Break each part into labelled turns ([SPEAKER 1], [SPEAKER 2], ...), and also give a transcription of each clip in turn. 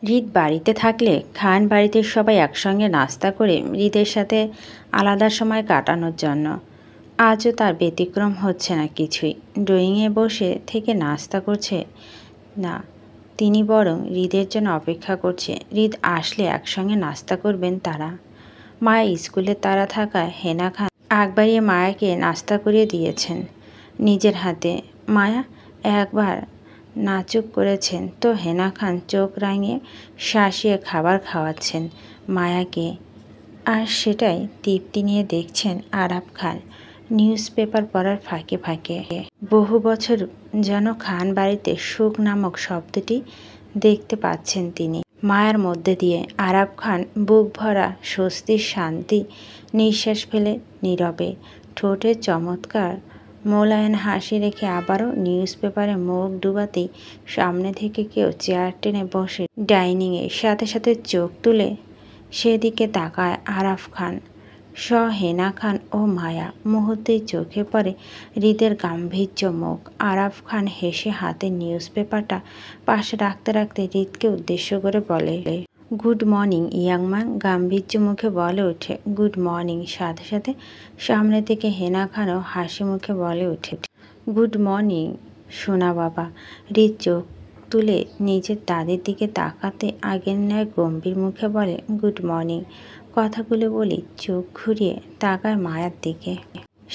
[SPEAKER 1] হৃদ বাড়িতে থাকলে খান বাড়িতে সবাই একসঙ্গে নাস্তা করে হৃদের সাথে আলাদা সময় কাটানোর জন্য। আজও তার ব্যতিক্রম হচ্ছে না কিছুই। ড্রয়িংয়ে বসে থেকে নাস্তা করছে না, তিনি বরং হৃদের জন্য অপেক্ষা করছে। হৃদ আসলে একসঙ্গে নাস্তা করবেন তারা। মায়া স্কুলে তাড়া থাকায় হেনা খান আগ বাড়িয়ে মায়াকে নাস্তা করিয়ে দিয়েছেন নিজের হাতে। মায়া একবার নাচুক করেছেন তো হেনা খান চোখ রাঙিয়ে শাসিয়ে খাবার খাওয়াচ্ছেন মায়াকে, আর সেটাই তৃপ্তি নিয়ে দেখছেন আরাফ খান নিউজ পেপার পড়ার ফাঁকে ফাঁকে। বহু বছর যেন খান বাড়িতে সুখ নামক শব্দটি দেখতে পাচ্ছেন তিনি মায়ার মধ্যে দিয়ে। আরাফ খান বুক ভরা স্বস্তির শান্তি নিঃশ্বাস ফেলে নীরবে, ঠোঁটে চমৎকার মোলায়েম হাসি রেখে আবারও নিউজ পেপারে মুখ ডুবাতেই সামনে থেকে কেউ চেয়ার টেনে বসে ডাইনিংয়ে। সাথে সাথে চোখ তুলে সেদিকে তাকায় আরাফ খান সহ হেনা খান ও মায়া। মুহূর্তেই চোখে পড়ে হৃদের গাম্ভীর্য মুখ। আরাফ খান হেসে হাতে নিউজ পেপারটা পাশে রাখতে রাখতে হৃদকে উদ্দেশ্য করে বলে, গুড মর্নিং ইয়াং ম্যান। গাম্ভীর্য মুখে বলে ওঠে, গুড মর্নিং। সাথে সাথে সামনে থেকে হেনা খানও হাসি মুখে বলে ওঠে, গুড মর্নিং সোনা বাবা। হৃদ চোখ তুলে নিজের দাদির দিকে তাকাতে আগের ন্যায় গম্ভীর মুখে বলে, গুড মর্নিং। কথাগুলো বলি চোখ ঘুরিয়ে তাকায় মায়ার দিকে।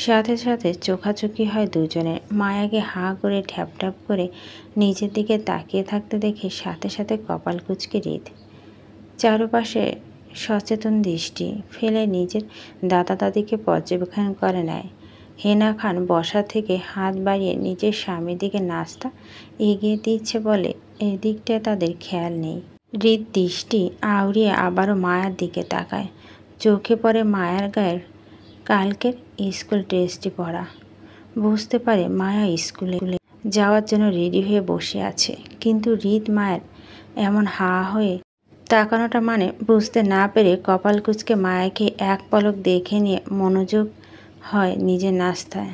[SPEAKER 1] সাথে সাথে চোখাচোখি হয় দুজনের। মায়াকে হাঁ করে ঠ্যাপ ঠ্যাপ করে নিজের দিকে তাকিয়ে থাকতে দেখে সাথে সাথে কপাল কুঁচকে হৃদ চারপাশে সচেতন দৃষ্টি ফেলে নিজের দাদা দাদিকে পর্যবেক্ষণ করে নেয়। হেনা খান বসা থেকে হাত বাড়িয়ে নিজের স্বামীর দিকে নাস্তা এগিয়ে দিচ্ছে বলে এদিকটায় তাদের খেয়াল নেই। হৃদ দৃষ্টি আউড়িয়ে আবারও মায়ার দিকে তাকায়। চোখে পড়ে মায়ার গায়ের কালকের স্কুল ড্রেসটি পরা। বুঝতে পারে মায়া স্কুলে যাওয়ার জন্য রেডি হয়ে বসে আছে, কিন্তু হৃদ মায়ের এমন হা হয়ে তাকানোটা মানে বুঝতে না পেরে কপাল কুঁচকে মায়াকে এক পলক দেখে নিয়ে মনোযোগ হয় নিজের নাস্তায়।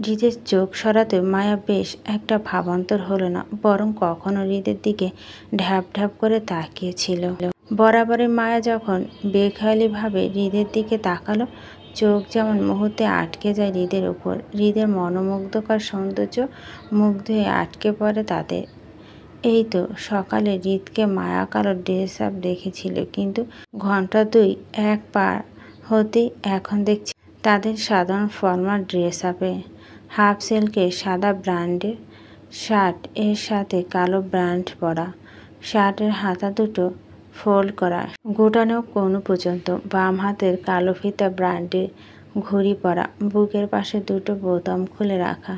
[SPEAKER 1] হৃদের চোখ সরাতে মায়া বেশ একটা ভাবান্তর হলো না, বরং কখনো হৃদের দিকে ঢ্যাপ ঢ্যাপ করে তাকিয়েছিল। বরাবরই মায়া যখন বেখেয়ালিভাবে হৃদের দিকে তাকালো, চোখ যেমন মুহূর্তে আটকে যায় হৃদের উপর। হৃদের মনোমুগ্ধকর সৌন্দর্য মুগ্ধ হয়ে আটকে পড়ে তাদের। এই তো সকালে হৃদকে মায়া কালো ড্রেস আপ দেখেছিল, কিন্তু ঘন্টা দুই এক পার হতেই এখন দেখছি তাদের সাধারণ ফর্মাল ড্রেস আপে। হাফ সিল্কের সাদা ব্র্যান্ডের শার্ট এর সাথে কালো ব্র্যান্ড পরা। শার্টের হাতা দুটো ফোল্ড করা, গোটানো কোণ পর্যন্ত। বাম হাতের কালো ফিতা ব্র্যান্ডের ঘড়ি পরা, বুকের পাশে দুটো বোতাম খুলে রাখা।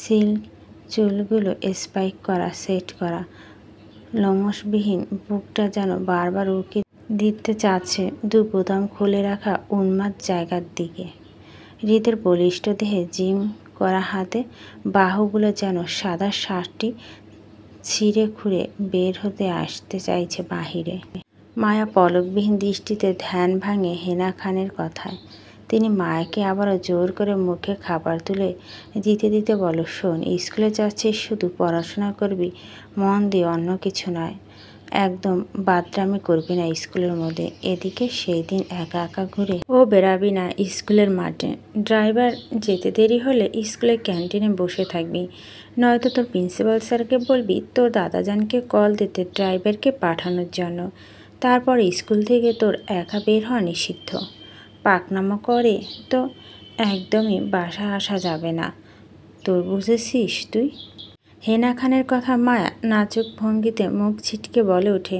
[SPEAKER 1] সিল্ক চুলগুলো স্পাইক করা, সেট করা। লোমশবিহীন বুকটা যেন বারবার উঁকি দিতে চাচ্ছে দু বোতাম খুলে রাখা উন্মাদ জায়গার দিকে। হৃদের বলিষ্ঠ দেহে জিম করা হাতে বাহুগুলো যেন সাদা শার্টটি ছিঁড়ে খুঁড়ে বের হতে আসতে চাইছে বাহিরে। মায়া পলকবিহীন দৃষ্টিতে ধ্যান ভাঙে হেনা খানের কথায়। তিনি মায়াকে আবারও জোর করে মুখে খাবার তুলে দিতে দিতে বলো, শোন, স্কুলে যাচ্ছিস শুধু পড়াশোনা করবি, মন দিয়ে অন্য কিছু নয়। একদম বাদরামি করবি না স্কুলের মধ্যে। এদিকে সেই দিন একা একা ঘুরে ও বেরাবি না স্কুলের মাঠে। ড্রাইভার যেতে দেরি হলে স্কুলের ক্যান্টিনে বসে থাকবি, নয়তো তোর প্রিন্সিপাল স্যারকে বলবি তোর দাদাজানকে কল দিতে ড্রাইভারকে পাঠানোর জন্য। তারপর স্কুল থেকে তোর একা বের হওয়া নিষিদ্ধ। পাকনামো করে তো একদমই বাসা আসা যাবে না তোর, বুঝেছিস তুই? হেনা খানের কথা মায়া নাজুক ভঙ্গিতে মুখ ছিটকে বলে ওঠে,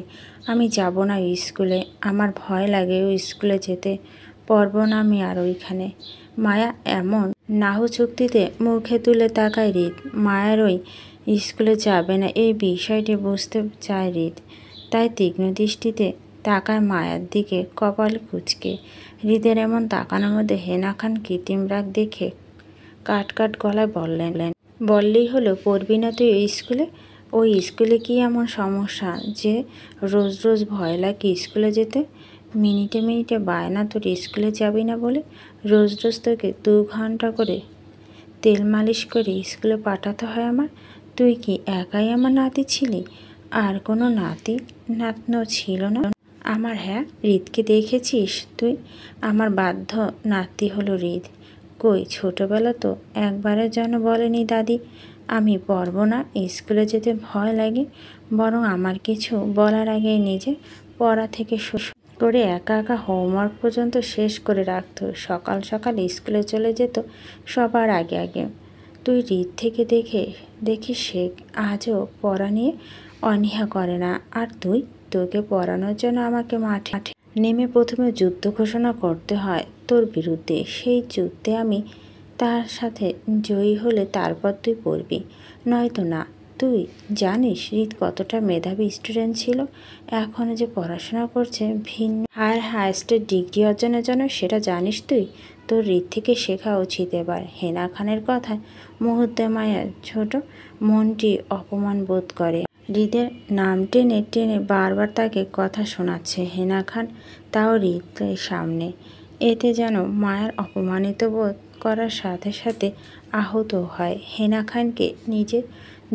[SPEAKER 1] আমি যাব না ওই স্কুলে, আমার ভয় লাগে ওই স্কুলে যেতে, পড়ব না আমি আর ওইখানে। মায়া এমন নাহু চুক্তিতে মুখে তুলে তাকায় হৃদ। মায়ের ওই স্কুলে যাবে না এই বিষয়টি বুঝতে চায় হৃদ, তাই তীক্ষ্ণ দৃষ্টিতে তাকায় মায়ার দিকে কপাল কুঁচকে। হৃদের এমন তাকানোর মধ্যে হেনা খান কৃত্রিম রাগ দেখে কাট কাট গলায় বললেই হলো, পড়বি না তুই ওই স্কুলে? ওই স্কুলে কি এমন সমস্যা যে রোজ রোজ ভয় লাগে স্কুলে যেতে? মিনিটে মিনিটে বায়না তোর স্কুলে যাবি না বলে। রোজ রোজ তোকে 2 ঘন্টা করে তেল মালিশ করে স্কুলে পাঠাতে হয় আমার। তুই কি একাই আমার নাতি ছিলি? আর কোনো নাতি নাতনো ছিল না আমার? হ্যাঁ, হৃদকে দেখেছিস তুই? আমার বাধ্য নাতি হলো হৃদ। কই, ছোটবেলা তো একবারের জন্য বলেনি দাদি আমি পড়বো না, স্কুলে যেতে ভয় লাগে। বরং আমার কিছু বলার আগেই নিজে পড়া থেকে শুরু করে একা একা হোমওয়ার্ক পর্যন্ত শেষ করে রাখতো। সকাল সকাল স্কুলে চলে যেত সবার আগে আগে। তুই হৃদ থেকে দেখে শেখ, আজও পড়া নিয়ে অনীহা করে না। আর তোকে পড়ানোর জন্য আমাকে মাঠে নেমে প্রথমে যুদ্ধ ঘোষণা করতে হয় তোর বিরুদ্ধে। সেই যুদ্ধে আমি তার সাথে জয়ী হলে তারপর তুই পড়বি, নয়তো না। তুই জানিস হৃদ কতটা মেধাবী স্টুডেন্ট ছিল? এখনও যে পড়াশোনা করছে ভিন্ন হায়েস্টের ডিগ্রি অর্জনের জন্য, সেটা জানিস তুই? তোর হৃদ থেকে শেখা উচিত এবার। হেনা খানের কথায় মুহূর্তে মায়ের ছোট মনটি অপমান বোধ করে। হৃদের নাম টেনে টেনে বারবার তাকে কথা শোনাচ্ছে হেনা খান, তাও হৃদের সামনে। এতে যেন মায়ের অপমানিত বোধ করার সাথে সাথে আহত হয়। হেনা খানকে নিজের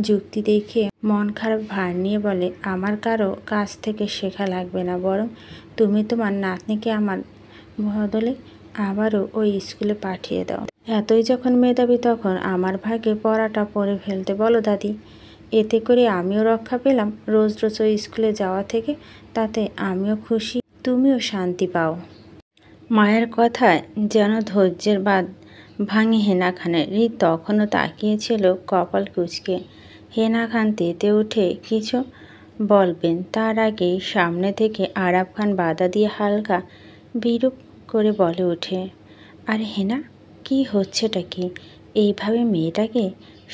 [SPEAKER 1] যুক্তি দেখে মন খারাপ ভার নিয়ে বলে, আমার কারো কাছ থেকে শেখা লাগবে না, বরং তুমি তোমার নাতনিকে আমার বদলে আবারও ওই স্কুলে পাঠিয়ে দাও। এতই যখন মেধাবী তখন আমার ভাগে পড়াটা পড়ে ফেলতে বলো দাদি। এতে করে আমিও রক্ষা পেলাম রোজ রোজ ওই স্কুলে যাওয়া থেকে, তাতে আমিও খুশি, তুমিও শান্তি পাও। মায়ের কথায় যেন ধৈর্যের বাঁধ ভাঙে হেনা খানের। হৃদ তখনও তাকিয়েছিল কপাল কুঁচকে। হেনা খান তেতে উঠে কিছু বলবেন, তার আগেই সামনে থেকে আরাফ খান বাধা দিয়ে হালকা বিরূপ করে বলে ওঠে, আরে হেনা, কি হচ্ছেটা কি? এইভাবে মেয়েটাকে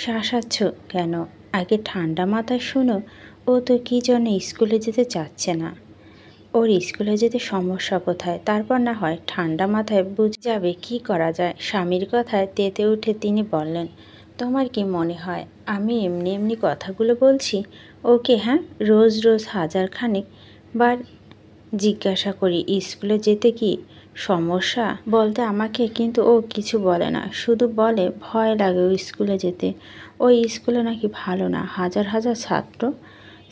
[SPEAKER 1] শাসাচ্ছ কেন? আগে ঠান্ডা মাথায় শোনো, ও তো কী জন্য স্কুলে যেতে চাচ্ছে না। ওর স্কুলে যেতে সমস্যা কোথায়? তারপর না হয় ঠান্ডা মাথায় বুঝে যাবে কি করা যায়। স্বামীর কথায় তেতে উঠে তিনি বললেন, তোমার কি মনে হয় আমি এমনি এমনি কথাগুলো বলছি ওকে? হ্যাঁ, রোজ রোজ হাজারখানেক বার জিজ্ঞাসা করি স্কুলে যেতে কি সমস্যা বলতে আমাকে, কিন্তু ও কিছু বলে না, শুধু বলে ভয় লাগে ওই স্কুলে যেতে। ওই স্কুলে নাকি ভালো না, হাজার হাজার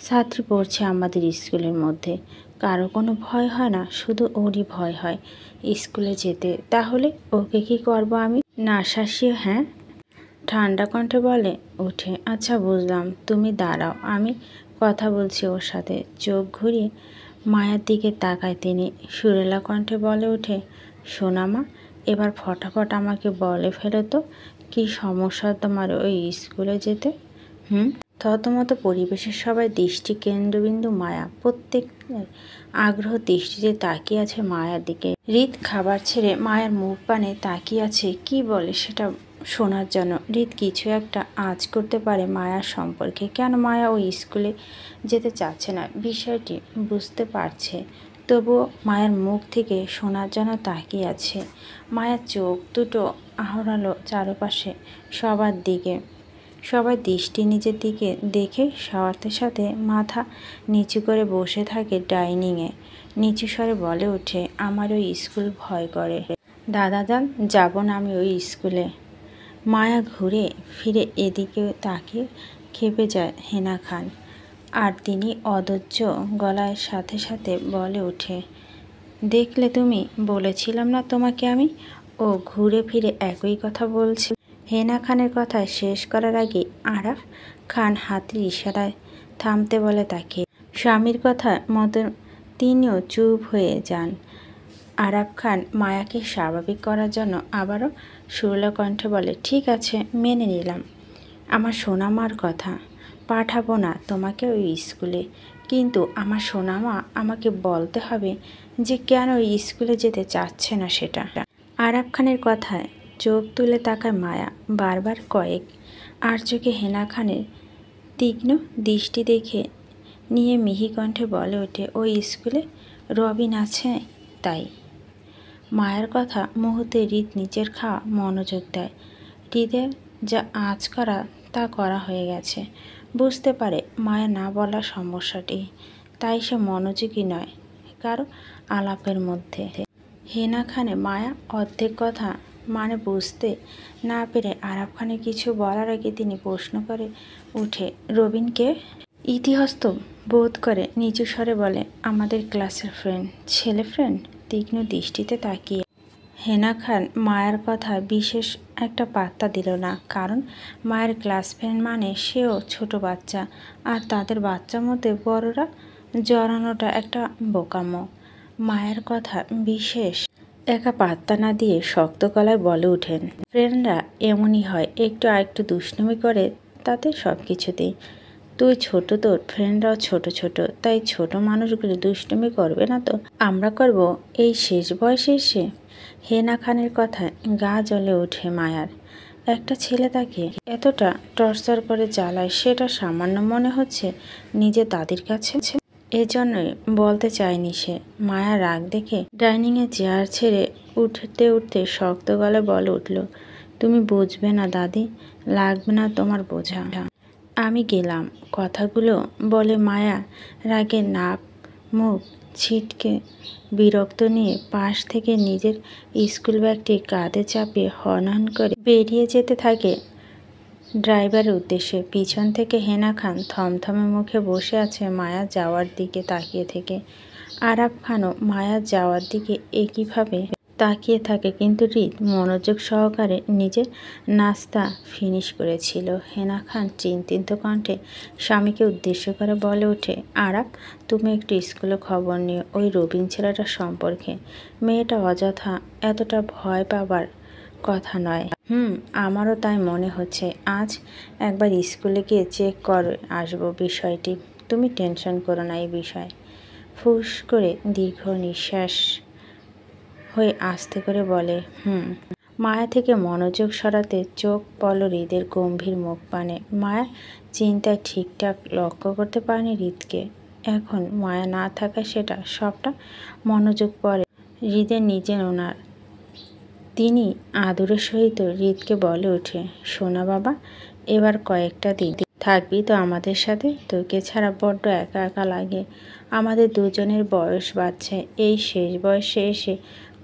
[SPEAKER 1] ছাত্রী পড়ছে আমাদের স্কুলের মধ্যে। কারো কোনো ভয় হয় না, শুধু ওরই ভয় হয় স্কুলে যেতে। তাহলে ওকে কি করব আমি? না শাসিয়ে? হ্যাঁ, ঠান্ডা কণ্ঠে বলে ওঠে, আচ্ছা বুঝলাম, তুমি দাঁড়াও, আমি কথা বলছি ওর সাথে। চোখ ঘুরিয়ে মায়ের দিকে তাকায় তিনি। সুরেলা কণ্ঠে বলে ওঠে, সোনামা, এবার ফটাফট আমাকে বলে ফেলো তো, কী সমস্যা তোমার ওই স্কুলে যেতে? থতমত পরিবেশের সবাই দৃষ্টি কেন্দ্রবিন্দু মায়া। প্রত্যেক আগ্রহ দৃষ্টিতে তাকিয়ে আছে মায়ার দিকে। হৃদ খাবার ছেড়ে মায়ের মুখ পানে তাকিয়ে আছে, কি বলে সেটা শোনার জন্য। হৃদ কিছু একটা আঁচ করতে পারে মায়ার সম্পর্কে। কেন মায়া ওই স্কুলে যেতে চাচ্ছে না বিষয়টি বুঝতে পারছে, তবুও মায়ের মুখ থেকে শোনার জন্য তাকিয়ে আছে। মায়ের চোখ দুটো আহরালো চারপাশে সবার দিকে। সবাই দৃষ্টি নিজের দিকে দেখে সাথে সাথে মাথা নিচু করে বসে থাকে ডাইনিংয়ে। নিচু স্বরে বলে ওঠে, আমার ওই স্কুল ভয় করে। দাদা যান, যাব না আমি ওই স্কুলে। মায়া ঘুরে ফিরে এদিকে তাকিয়ে খেপে যায় হেনা খান। আর তিনি অধৈর্য গলায় সাথে সাথে বলে ওঠে, দেখলে তুমি, বলেছিলাম না তোমাকে আমি। ও ঘুরে ফিরে একই কথা বলছে। হেনা খানের কথা শেষ করার আগে আরাফ খান হাতের ইশারায় থামতে বলে তাকে। স্বামীর কথা মতো তিনিও চুপ হয়ে যান। আরাফ খান মায়াকে স্বাভাবিক করার জন্য আবারও সুরলা কণ্ঠে বলে, ঠিক আছে, মেনে নিলাম আমার সোনামার কথা, পাঠাবো না তোমাকে ওই স্কুলে, কিন্তু আমার সোনামা আমাকে বলতে হবে যে কেন ওই স্কুলে যেতে চাচ্ছে না সেটা। আরাফ খানের কথায় চোখ তুলে তাকায় মায়া বারবার কয়েক, আর চোখে হেনা খানের তীক্ষ্ণ দৃষ্টি দেখে নিয়ে মিহি কণ্ঠে বলে ওঠে, ওই স্কুলে রবিন আছে তাই। মায়ের কথা মুহূর্তে হৃদ নিজের খাওয়া মনোযোগ দেয়। হৃদের যা আঁচ করা তা করা হয়ে গেছে। বুঝতে পারে মায়ের না বলার সমস্যাটি, তাই সে মনোযোগী নয় কারো আলাপের মধ্যে। হেনা খানে মায়া অর্ধেক কথা মানে বুঝতে না পেরে আরাফ খানের কিছু বলার আগে তিনি প্রশ্ন করে উঠে, রবিনকে? ইতিহস্ত বোধ করে নিচু স্বরে বলে, আমাদের ক্লাসের ফ্রেন্ড। ছেলে ফ্রেন্ড? তীক্ষ্ণ দৃষ্টিতে তাকিয়ে হেনা খান মায়ের কথা বিশেষ একটা পাত্তা দিল না, কারণ মায়ের ক্লাস ফ্রেন্ড মানে সেও ছোট বাচ্চা, আর তাদের বাচ্চার মধ্যে বড়রা জড়ানোটা একটা বোকামো। মায়ের কথা বিশেষ একা পাত্তা না দিয়ে শক্ত গলায় বলে ওঠেন, ফ্রেন্ডরা এমনই হয়, একটু আরেকটু দুষ্টুমি করে তাতে সব কিছুতেই। তুই ছোট, তোর ফ্রেন্ডরাও ছোট ছোট, তাই ছোট মানুষগুলো দুষ্টুমি করবে না তো আমরা করব এই শেষ বয়সে এসে? হেনা খানের কথায় গা জ্বলে ওঠে মায়ার। একটা ছেলে তাকে এতটা টর্চার করে জ্বালায়, সেটা সামান্য মনে হচ্ছে নিজের দাদির কাছে। এজন্যই বলতে চায়নি সে। মায়া রাগ দেখে ডাইনিংয়ে চেয়ার ছেড়ে উঠতে উঠতে শক্ত গলায় বলে উঠল, তুমি বুঝবে না দাদি, লাগবে না তোমার বোঝা। আমি গেলাম। কথাগুলো বলে মায়া রাগে নাক মুখ ছিটকে বিরক্ত নিয়ে পাশ থেকে নিজের স্কুল ব্যাগটি কাঁধে চাপিয়ে হনহন করে বেরিয়ে যেতে থাকে ড্রাইভারের উদ্দেশ্যে। পিছন থেকে হেনা খান থমথমে মুখে বসে আছে মায়া যাওয়ার দিকে তাকিয়ে থেকে। আরাফ খানও মায়া যাওয়ার দিকে একইভাবে তাকিয়ে থাকে, কিন্তু হৃদ মনোযোগ সহকারে নিজের নাস্তা ফিনিশ করেছিল। হেনা খান চিন্তিত কণ্ঠে স্বামীকে উদ্দেশ্য করে বলে ওঠে, আরাফ, তুমি একটু স্কুলে খবর নিও ওই রবিন ছেলেটার সম্পর্কে। মেয়েটা অযথা এতটা ভয় পাবার কথা নয়। আমারও তাই মনে হচ্ছে। আজ একবার স্কুলে গিয়ে চেক করে আসবো বিষয়টি। তুমি টেনশন করো না এই বিষয়ে। ফুস করে দীর্ঘ নিঃশ্বাস হয়ে আস্তে করে বলে, মায়া থেকে মনোযোগ সরাতে চোখ পড়ল হৃদের গম্ভীর মুখ পানে। মায়া চিন্তায় ঠিকঠাক লক্ষ্য করতে পারেনি হৃদকে। এখন মায়া না থাকা সেটা সবটা মনোযোগ পড়ে হৃদের নিজের ওনার। তিনি আদরের সহিত হৃদকে বলে ওঠে, সোনা বাবা, এবার কয়েকটা দিন থাকবি তো আমাদের সাথে? তোকে ছাড়া বড্ড একা একা লাগে। আমাদের দুজনের বয়স বাড়ছে, এই শেষ বয়সে এসে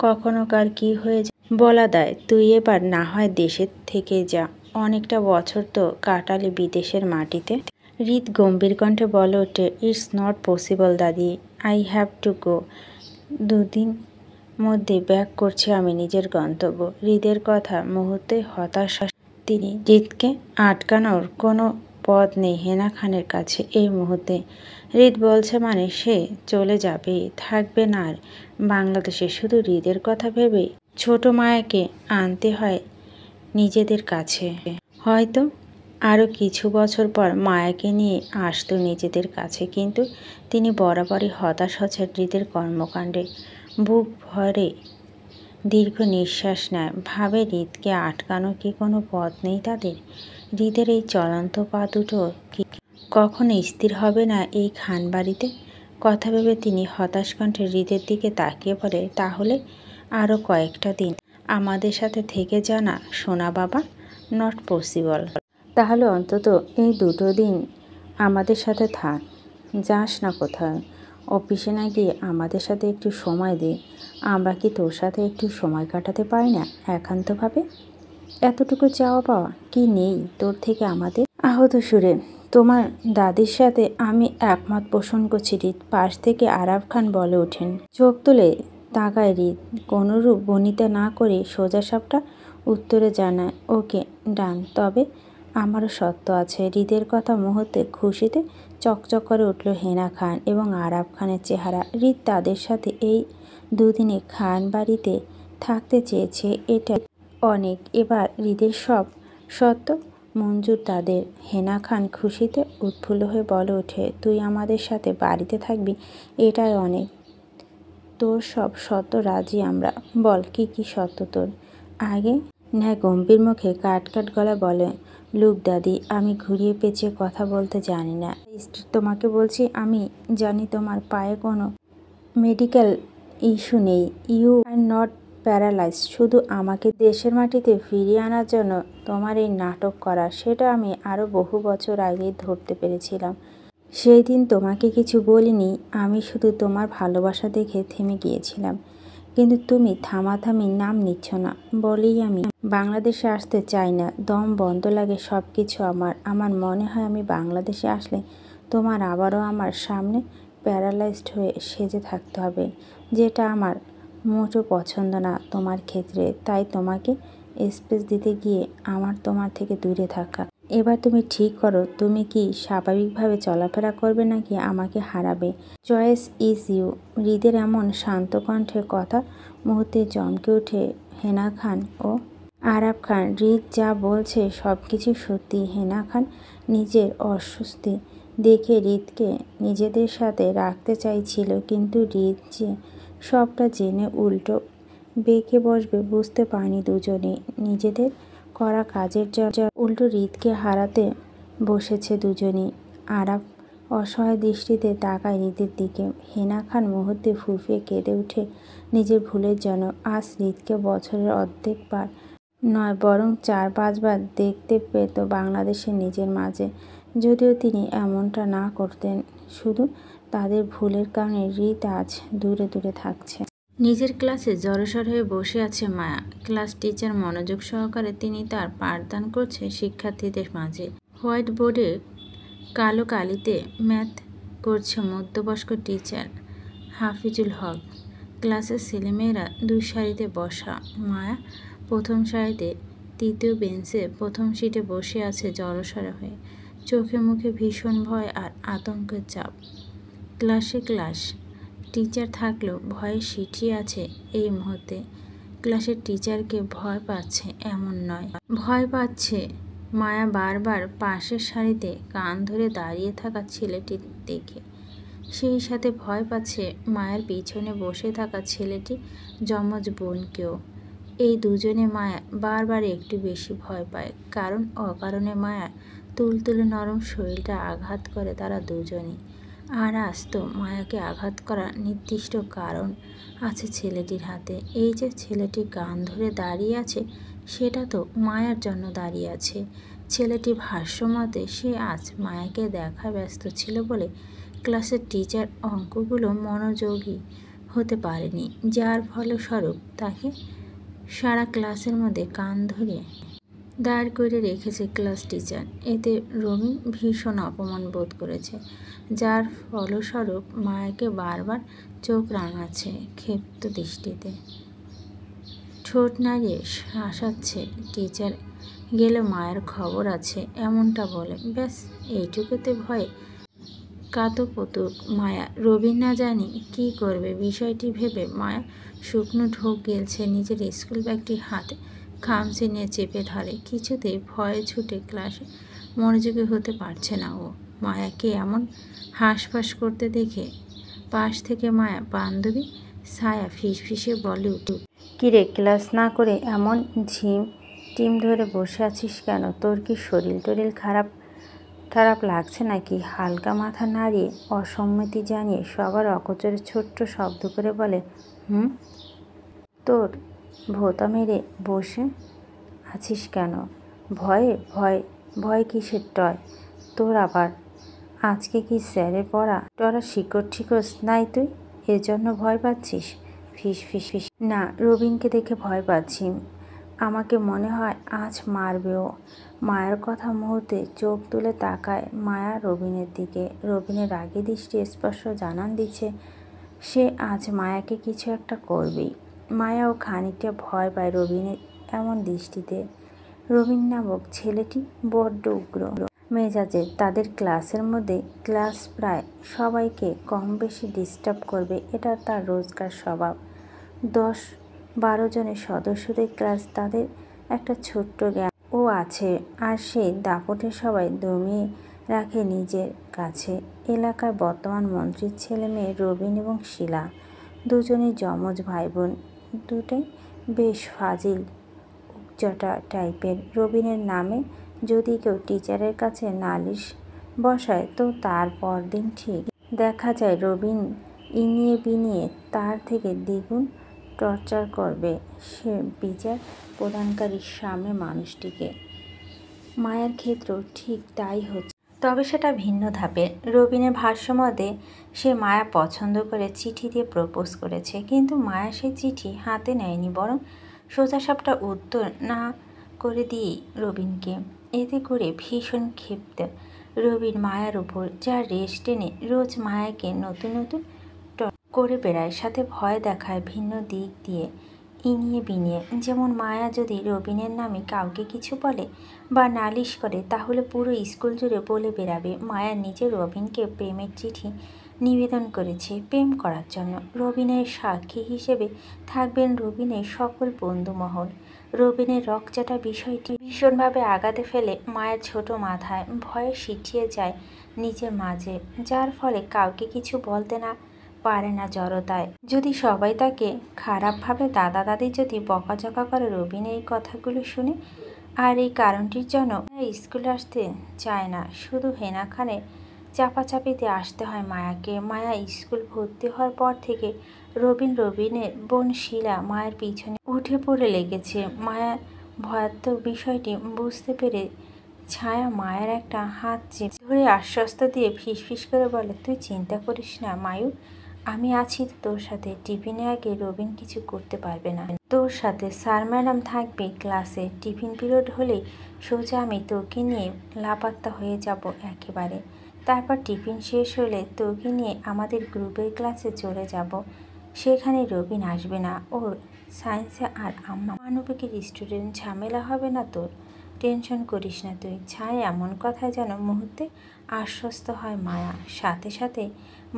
[SPEAKER 1] কখনো কার কী হয়ে যায় বলা দেয়। তুই এবার না হয় দেশের থেকে যা, অনেকটা বছর তো কাটালি বিদেশের মাটিতে। হৃদ গম্ভীর কণ্ঠে বলে ওঠে, ইটস নট পসিবল দাদি, আই হ্যাভ টু গো। দুদিন মধ্যে ব্যাক করছি আমি নিজের গন্তব্য। হৃদের কথা মুহূর্তে হতাশা। তিনি হৃদকে আটকানোর কোনো পথ নেই হেনা খানের কাছে এই মুহূর্তে। হৃদ বলছে মানে সে চলে যাবেই, থাকবে না আর বাংলাদেশে। শুধু হৃদের কথা ভেবেই ছোট মায়াকে আনতে হয় নিজেদের কাছে। হয়তো আরও কিছু বছর পর মায়াকে নিয়ে আসতো নিজেদের কাছে, কিন্তু তিনি বরাবরই হতাশ হচ্ছেন হৃদের কর্মকাণ্ডে। বুক ভরে দীর্ঘ নিঃশ্বাস নেয়, ভাবে হৃদকে আটকানো কি কোনো পথ নেই তাদের? হৃদের এই চলন্ত পা দুটো কি কখনো স্থির হবে না এই খানবাড়িতে? কথা ভেবে তিনি হতাশ কণ্ঠে হৃদের দিকে তাকিয়ে বলে, তাহলে আরও কয়েকটা দিন আমাদের সাথে থেকে জানা সোনা বাবা? Not possible. তাহলে অন্তত এই দুটো দিন আমাদের সাথে থাক, যাস না কোথায়। অফিসে না গিয়ে আমাদের সাথে একটু সময় দে। আমরা কি তোর সাথে একটু সময় কাটাতে পারি না একান্তভাবে? এতটুকু চাওয়া পাওয়া কি নেই তোর থেকে আমাদের? আহত সুরে তোমার দাদির সাথে আমি একমত পোষণ করছি হৃদ। পাশ থেকে আরাফ খান বলে ওঠেন। চোখ তুলে তাকায় হৃদ, কোনোরূপ বনিতা না করে সোজাসাপটা উত্তরে জানায়, ওকে ডান। তবে আমারও সত্য আছে। হৃদের কথা মুহূর্তে খুশিতে চকচক করে উঠল হেনা খান এবং আরাফ খানের চেহারা। হৃদ তাদের সাথে এই দুদিনে খান বাড়িতে থাকতে চেয়েছে, এটা অনেক। এবার হৃদের সব সত্য মঞ্জুর তাদের। হেনা খান খুশিতে উৎফুল্ল হয়ে বলে ওঠে, তুই আমাদের সাথে বাড়িতে থাকবি, এটাই অনেক। তোর সব সত্য রাজি আমরা। বল কি কি সত্য তোর? আগে ন্যায় গম্ভীর মুখে কাট কাট গলা বলে, লুক দাদি, আমি ঘুরিয়ে পেঁচিয়ে কথা বলতে জানি না। তোমাকে বলছি, আমি জানি তোমার পায়ে কোনো মেডিকেল ইস্যু নেই। You are not paralyse. শুধু আমাকে দেশের মাটিতে ফিরিয়ে আনার জন্য তোমার এই নাটক করা, সেটা আমি আরও বহু বছর আগেই ধরতে পেরেছিলাম। সেই দিন তোমাকে কিছু বলিনি, আমি শুধু তোমার ভালোবাসা দেখে থেমে গিয়েছিলাম। কিন্তু তুমি থামাথামি নাম নিচ্ছ না বলেই আমি বাংলাদেশে আসতে চাই না। দম বন্ধ লাগে সব কিছু আমার। আমার মনে হয় আমি বাংলাদেশে আসলে তোমার আবারও আমার সামনে প্যারালাইজড হয়ে সেজে থাকতে হবে, যেটা আমার মোটেও পছন্দ না তোমার ক্ষেত্রে। তাই তোমাকে স্পেস দিতে গিয়ে আমার তোমার থেকে দূরে থাকা। এবার তুমি ঠিক করো, তুমি কি স্বাভাবিকভাবে চলাফেরা করবে নাকি আমাকে হারাবে? Choice is you. হৃদের এমন শান্ত কণ্ঠের কথা মুহূর্তে চমকে ওঠে হেনা খান ও আরাফ খান। হৃদ যা বলছে সব কিছু সত্যি। হেনা খান নিজের অস্বস্তি দেখে হৃদকে নিজেদের সাথে রাখতে চাইছিল, কিন্তু হৃদ যে সবটা জেনে উল্টো বেঁকে বসবে বুঝতে পারেনি দুজনেই। নিজেদের করা কাজের জন্য উল্টো হৃদকে হারাতে বসেছে দুজনেই। আরাফ অসহায় দৃষ্টিতে তাকায় হৃদের দিকে। হেনা খান মুহূর্তে ফুঁপিয়ে কেঁদে উঠে নিজের ভুলের জন্য। আজ হৃদকে বছরের অর্ধেকবার নয় বরং 4-5 বার দেখতে পেত বাংলাদেশের নিজের মাঝে। যদিও তিনি এমনটা না করতেন, শুধু তাদের ভুলের কারণে হৃদ আজ দূরে দূরে থাকছে। নিজের ক্লাসে জড়সড় হয়ে বসে আছে মায়া। ক্লাস টিচার মনোযোগ সহকারে তিনি তার পাঠদান করছে শিক্ষার্থীদের মাঝে। হোয়াইট বোর্ডে কালো কালিতে ম্যাথ করছে মধ্যবয়স্ক টিচার হাফিজুল হক। ক্লাসের ছেলেমেয়েরা 2 সারিতে বসা। মায়া প্রথম সারিতে তৃতীয় বেঞ্চে প্রথম সিটে বসে আছে জড়সড় হয়ে। চোখে মুখে ভীষণ ভয় আর আতঙ্কের চাপ। ক্লাসে ক্লাস টিচার থাকলেও ভয়ে সিটিয়ে আছে এই মুহূর্তে। ক্লাসের টিচারকে ভয় পাচ্ছে এমন নয়, ভয় পাচ্ছে মায়া বারবার পাশের সারিতে কান ধরে দাঁড়িয়ে থাকা ছেলেটি দেখে। সেই সাথে ভয় পাচ্ছে মায়ের পিছনে বসে থাকা ছেলেটি যমজ বোনকেও। এই দুজনে মায়া বারবার একটু বেশি ভয় পায়, কারণ অকারণে মায়ার তুলতুলে নরম শরীরটা আঘাত করে তারা দুজনেই। আর আজ তো মায়াকে আঘাত করার নির্দিষ্ট কারণ আছে ছেলেটির হাতে। এই যে ছেলেটি কান ধরে দাঁড়িয়ে আছে, সেটা তো মায়ার জন্য দাঁড়িয়ে আছে। ছেলেটি ভাষ্যমতে সে আজ মায়াকে দেখা ব্যস্ত ছিল বলে ক্লাসের টিচার অঙ্কগুলো মনোযোগী হতে পারেনি, যার ফলস্বরূপ তাকে সারা ক্লাসের মধ্যে কান ধরে দাঁড় করে রেখেছে ক্লাস টিচার। এতে রবিন ভীষণ অপমান বোধ করেছে, যার ফলস্বরূপ মায়াকে বারবার চোখ রাঙাচ্ছে ক্ষিপ্ত দৃষ্টিতে। ঠোঁট নাড়িয়ে হাসাচ্ছে টিচার গেলে মায়ের খবর আছে এমনটা বলে। ব্যাস এইটুকুতে ভয়ে কাতপতুক মায়া। রবিন না জানি কী করবে বিষয়টি ভেবে মায়া শুকনো ঢোক গেলছে নিজের স্কুল ব্যাগটি হাতে খামচে নিয়ে চেপে ধরে। কিছুতেই ভয়ে ছুটে ক্লাসে মনোযোগী হতে পারছে না ও। মায়াকে এমন হাঁসফাঁস করতে দেখে পাশ থেকে মায়া বান্ধবী ছায়া ফিসফিসে বলে উঠল, কিরে, ক্লাস না করে এমন ঝিম টিম ধরে বসে আছিস কেন? তোর কি শরীর টরিল খারাপ খারাপ লাগছে নাকি? হালকা মাথা নাড়িয়ে অসম্মতি জানিয়ে সবার অগোচরে ছোট্ট শব্দ করে বলে, তোর ভোঁতা মেরে বসে আছিস কেন? ভয়ে? ভয় ভয় কিসের টয় তোর আবার? আজকে কি স্যারের পড়া টরা শিকড় ঠিকস নাই তুই এজন্য ভয় পাচ্ছিস? ফিস ফিস ফিস। না, রবিনকে দেখে ভয় পাচ্ছি। আমাকে মনে হয় আজ মারবেও। মায়ের কথা মুহূর্তে চোখ তুলে তাকায় মায়া রবিনের দিকে। রবিনের রাগী দৃষ্টি স্পষ্ট জানান দিচ্ছে সে আজ মায়াকে কিছু একটা করবেই। মায়াও খানিকটা ভয় পায় রবিনের এমন দৃষ্টিতে। রবিন নামক ছেলেটি বড্ড উগ্র মেজাজে। তাদের ক্লাসের মধ্যে ক্লাস প্রায় সবাইকে কম বেশি ডিস্টার্ব করবে, এটা তার রোজকার স্বভাব। 10-12 জনের সদস্যদের ক্লাস, তাদের একটা ছোট্ট গ্যাং ও আছে, আর সেই দাপটে সবাই দমিয়ে রাখে নিজের কাছে। এলাকার বর্তমান মন্ত্রীর ছেলে মেয়ে রবিন এবং শিলা, দুজনই যমজ ভাই বোন। দুটোই বেশ ফাজিল উকচটা টাইপের। রবিনের নামে যদি কেউ টিচারের কাছে নালিশ বসায় তো তার পরদিন ঠিক দেখা যায় রবিন ইনিয়ে বিনিয়ে তার থেকে দ্বিগুণ টর্চার করবে সে বিচার প্রদানকারী সামনে মানুষটিকে। মায়ের ক্ষেত্রেও ঠিক তাই হচ্ছে, তবে সেটা ভিন্ন ধাপের। রবিনের ভাষ্যমতে সে মায়া পছন্দ করে চিঠি দিয়ে প্রপোজ করেছে, কিন্তু মায়া সেই চিঠি হাতে নেয়নি, বরং সোজাসাপটা উত্তর না করে দিয়েই রবিনকে। এতে করে ভীষণ ক্ষিপ্ত রবির মায়ার উপর, যা রেশ টেনে রোজ মায়াকে নতুন নতুন করে বেড়ায়, সাথে ভয় দেখায় ভিন্ন দিক দিয়ে ইনিয়ে বিনিয়ে। যেমন মায়া যদি রবিনের নামে কাউকে কিছু বলে বা নালিশ করে, তাহলে পুরো স্কুল জুড়ে বলে বেড়াবে মায়া নিজে রবিনকে প্রেমের চিঠি নিবেদন করেছে প্রেম করার জন্য। রবিনের সাক্ষী হিসেবে থাকবেন রবিনের সকল বন্ধুমহল। রবিনের রকচাটা বিষয়টি ভীষণভাবে আঘাতে ফেলে মায়ের ছোট মাথায়, ভয়ে সিঁটিয়ে যায় নিজের মাঝে, যার ফলে কাউকে কিছু বলতে না পারে না জড়তায়। যদি সবাই তাকে খারাপভাবে, দাদা দাদি যদি বকাঝকা করে রবিন এই কথাগুলো শুনে। আর এই কারণটির জন্য স্কুলে আসতে চায় না, শুধু হেনা খানের চাপাচাপিতে আসতে হয় মায়াকে। মায়া স্কুল ভর্তি হওয়ার পর থেকে রবিনের বোন শিলা মায়ের পিছনে উঠে পড়ে লেগেছে। মায়া ভয়াত্মক বিষয়টি বুঝতে পেরে ছায়া মায়ের একটা হাত চেপে ধরে আশ্বস্ত দিয়ে ফিসফিস করে বলে, তুই চিন্তা করিস না মায়ু, আমি আছি তো তোর সাথে। টিফিনে আগে রবিন কিছু করতে পারবে না তোর সাথে। স্যার ম্যাডাম থাকবে ক্লাসে, টিফিন পিরিয়ড হলেই সোজা আমি তোকে নিয়ে লাপাত্তা হয়ে যাব একেবারে। তারপর টিফিন শেষ হলে তোকে নিয়ে আমাদের গ্রুপের ক্লাসে চলে যাব। সেখানে রবিন আসবে না, ওর সায়েন্সে আর মানবিকের স্টুডেন্ট, ঝামেলা হবে না তোর, টেনশন করিস না তুই। ছায় এমন কথায় যেন মুহূর্তে আশ্বস্ত হয় মায়া, সাথে সাথে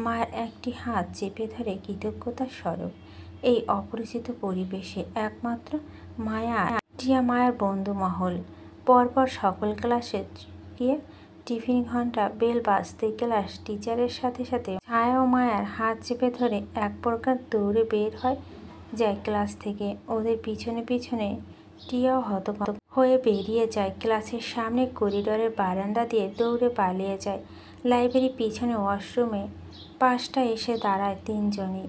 [SPEAKER 1] মায়ের একটি হাত চেপে ধরে কৃতজ্ঞতার স্বরূপ। এই অপরিচিত পরিবেশে একমাত্র মায়া টিয়া মায়ের বন্ধুমহল। পরপর সকল ক্লাসে গিয়ে টিফিন ঘন্টা বেল বাজতে ক্লাস টিচারের সাথে সাথে ছায়া ও মায়ার হাত চেপে ধরে এক প্রকার দৌড়ে বের হয় যায় ক্লাস থেকে। ওদের পিছনে পিছনে টিয়াও হতভম্ব হয়ে বেরিয়ে যায় ক্লাসের সামনে, করিডোরের বারান্দা দিয়ে দৌড়ে পালিয়ে যায়। লাইব্রেরির পিছনে ওয়াশরুমে পাশটা এসে দাঁড়ায় তিনজনই,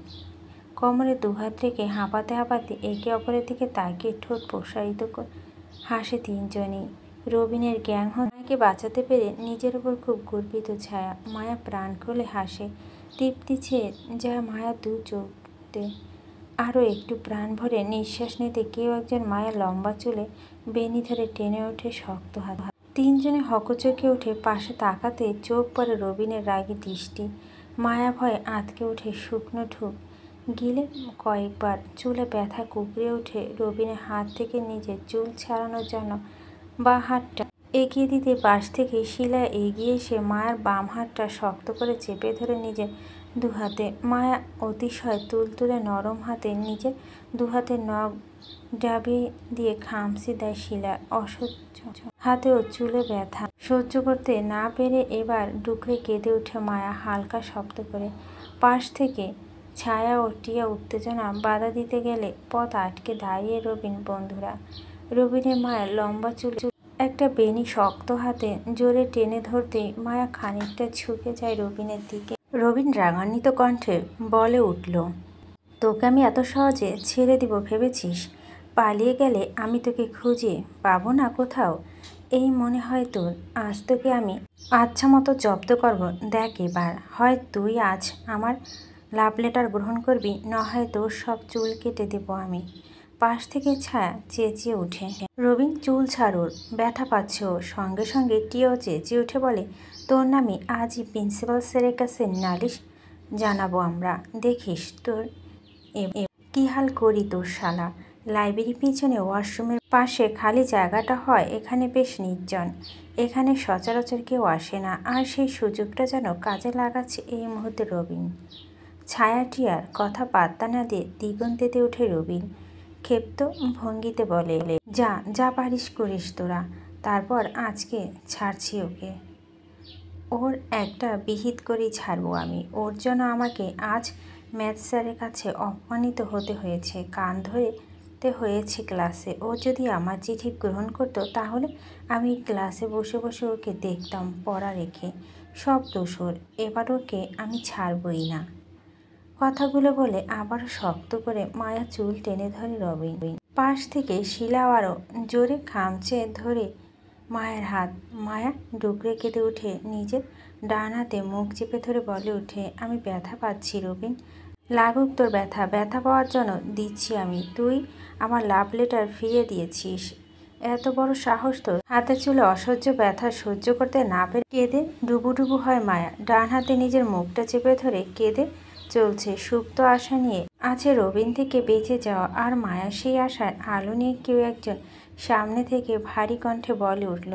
[SPEAKER 1] কোমরে দুহাত রেখে হাঁপাতে হাঁপাতে একে অপরের দিকে তাকিয়ে ঠোঁট প্রসারিত হাসে তিনজনই। রবিনের গ্যাং মায়াকে বাঁচাতে পেরে নিজের উপর খুব গর্বিত ছায়া। মায়া প্রাণ খুলে হাসে, তৃপ্তি ছেয়ে যায় মায়া দু চোখতে। আরও একটু প্রাণ ভরে নিঃশ্বাস নিতে কেউ একজন মায়া লম্বা চুলে বেনি ধরে টেনে ওঠে শক্ত হাত। তিনজনে হকচকে উঠে পাশে তাকাতে চোখ পড়ে রবিনের রাগী দৃষ্টি। মায়া ভয়ে আঁতকে ওঠে, শুকনো ঢুক গিলে কয়েকবার। চুলে ব্যথা কুকড়ে ওঠে। রবিনের হাত থেকে নিজের চুল ছাড়ানোর জন্য বাঁ হাতটা এগিয়ে দিতে পাশ থেকে শিলা এগিয়ে এসে মায়ের বাম হাতটা শক্ত করে চেপে ধরে নিজের দুহাতে। মায়া অতিশয় তুলতুলে নরম হাতে নিজের দুহাতের নখ ডাবিয়ে দিয়ে খামচি দেয় শিলা। অসহ্য হাতেও চুলে ব্যথা সহ্য করতে না পেরে এবার ডুকরে কেঁদে ওঠে মায়া হালকা শব্দ করে। পাশ থেকে ছায়া ও টিয়া উত্তেজনা বাধা দিতে গেলে পথ আটকে দাঁড়িয়ে রবিন বন্ধুরা। রবিনের মায়ের লম্বা চুল একটা বেনি শক্ত হাতে জোরে টেনে ধরতেই মায়া খানিকটা ঝুঁকে যায় রবিনের দিকে। রবিন রাগান্বিত কণ্ঠে বলে উঠল, তোকে আমি এত সহজে ছেড়ে দিব ভেবেছিস? পালিয়ে গেলে আমি তোকে খুঁজে পাবো না কোথাও? এই মনে হয় তোর? আজ তোকে আমি আচ্ছা মতো জব্দ করব। দেখ এবার হয় তুই আজ আমার লাভ লেটার গ্রহণ করবি, না হয় তোর সব চুল কেটে দেবো আমি। পাশ থেকে ছায়া চেঁচিয়ে উঠে, রবিন চুল ছাড়োর, ব্যথা পাচ্ছে ও। সঙ্গে সঙ্গে টিয়াও চেঁচিয়ে উঠে বলে, তোর নামে আজই প্রিন্সিপাল স্যারের কাছে নালিশ জানাবো আমরা, দেখিস তোর কি হাল করি তোর শালা। লাইব্রেরির পিছনে ওয়াশরুমের পাশে খালি জায়গাটা হয়, এখানে বেশ নির্জন, এখানে সচরাচর কেউ আসে না, আর সেই সুযোগটা যেন কাজে লাগাচ্ছে এই মুহূর্তে রবিন। ছায়া টিয়ার কথা পাত্তা না দিয়ে দিগন্তেতে ওঠে রবিন। ক্ষেপ্ত ভঙ্গিতে বলে, যা যা পারিস করিস তোরা, তারপর আজকে ছাড়ছি ওকে। ওর একটা বিহিত করেই ছাড়বো আমি। ওর জন্য আমাকে আজ ম্যাথ স্যারের কাছে অপমানিত হতে হয়েছে, কান ধরতে হয়েছে ক্লাসে। ও যদি আমার চিঠি গ্রহণ করতো তাহলে আমি ক্লাসে বসে বসে ওকে দেখতাম পড়া রেখে। সব দোষ ওর, এবার ওকে আমি ছাড়বই না। কথাগুলো বলে আবারও শক্ত করে মায়া চুল টেনে ধরে রবিন। পাশ থেকে শিলাও আরও জোরে খামচে ধরে মায়ের হাত। মায়া ডুকরে কেঁদে উঠে নিজের ডান হাতে মুখ চেপে ধরে বলে উঠে, আমি ব্যথা পাচ্ছি রবিন, লাগুক তোর ব্যথা, ব্যথা পাওয়ার জন্য দিচ্ছি আমি। তুই আমার লাভ লেটার ফিরিয়ে দিয়েছিস, এত বড় সাহস তোর! হাতের চুলে অসহ্য ব্যথা সহ্য করতে না পেরে কেঁদে ডুবুডুবু হয় মায়া। ডান হাতে নিজের মুখটা চেপে ধরে কেঁদে চলছে। সুপ্ত আশা নিয়ে আছে রবিন থেকে বেঁচে যাওয়া। আর মায়া সেই আশার আলো নিয়ে কেউ একজন সামনে থেকে ভারী কণ্ঠে বলে উঠল,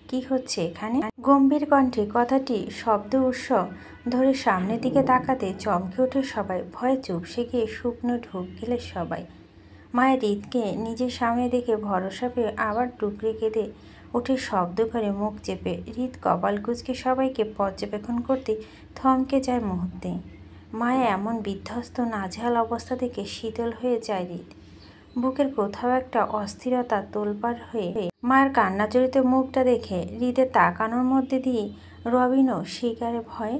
[SPEAKER 1] কি হচ্ছে এখানে? গম্ভীর কণ্ঠে কথাটি শব্দ উৎস ধরে সামনের দিকে তাকাতে চমকে ওঠে সবাই। ভয়ে চুপসে গিয়ে শুকনো ঢোক গেলে সবাই। মায়ের হৃদকে নিজের সামনে দেখে ভরসা পেয়ে আবার টুকরে কেঁদে উঠে শব্দ করে মুখ চেপে। হৃদ কপাল কুঁচকে সবাইকে পর্যবেক্ষণ করতে থমকে যায় মুহূর্তে। মায়া এমন বিধ্বস্ত নাজেহাল অবস্থা দেখে শীতল হয়ে যায় হৃদ। বুকের কোথাও একটা অস্থিরতা তোলপাড় হয়ে মায়ের কান্নাজড়িত মুখটা দেখে হৃদের তাকানোর মধ্যে দিয়ে রবিনও শিকারে ভয়ে